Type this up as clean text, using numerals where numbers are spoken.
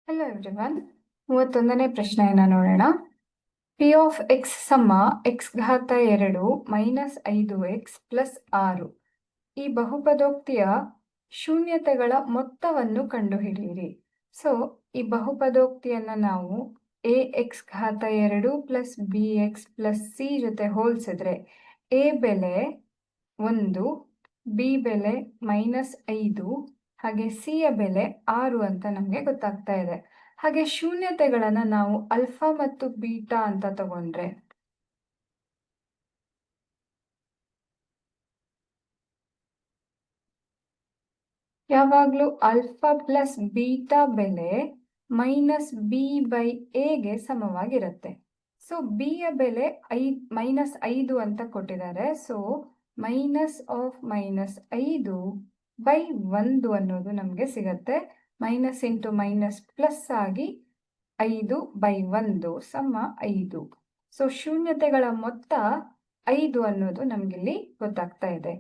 Hello everyone. 31ನೇ ಪ್ರಶ್ನೆಯನ್ನು ನೋಡೋಣ. P of X ಸಮ ಎಕ್ಸ್ ಘಾತ 2 ಮೈನಸ್ 5x ಪ್ಲಸ್ 6 ಈ ಬಹುಪದೋಕ್ತಿಯ ಶೂನ್ಯತೆಗಳ ಮೊತ್ತವನ್ನು ಕಂಡುಹಿಡಿಯಿರಿ. ಸೊ ಈ ಬಹುಪದೋಕ್ತಿಯನ್ನು ನಾವು ಎ ಎಕ್ಸ್ ಘಾತ 2 plus B X plus C ಜೊತೆ ಹೋಲಿಸಿದ್ರೆ ಎ ಬೆಲೆ 1, ಬಿ ಬೆಲೆ -5 ಹಾಗೆ ಸಿ ಯ ಬೆಲೆ 6 ಅಂತ ನಮಗೆ ಗೊತ್ತಾಗ್ತಾ ಇದೆ. ಹಾಗೆ ಶೂನ್ಯತೆಗಳನ್ನು ನಾವು ಆಲ್ಫಾ ಮತ್ತು ಬೀಟಾ ಅಂತ ತಗೊಂಡ್ರೆ ಯಾವಾಗಲೂ ಆಲ್ಫಾ ಪ್ಲಸ್ ಬೀಟಾ ಬೆಲೆ -b/a ಸಮವಾಗಿರುತ್ತೆ. ಸೊ ಬಿ ಯ ಬೆಲೆ -5 ಅಂತ ಕೊಟ್ಟಿದ್ದಾರೆ. ಸೊ -5/1 ಅನ್ನೋದು ನಮಗೆ ಸಿಗತ್ತೆ. ಮೈನಸ್ ಇಂಟು ಮೈನಸ್ ಪ್ಲಸ್ ಆಗಿ 5/1 ಸಮ 5. ಸೊ ಶೂನ್ಯತೆಗಳ ಮೊತ್ತ 5 ಅನ್ನೋದು ನಮಗಿಲ್ಲಿ ಗೊತ್ತಾಗ್ತಾ ಇದೆ.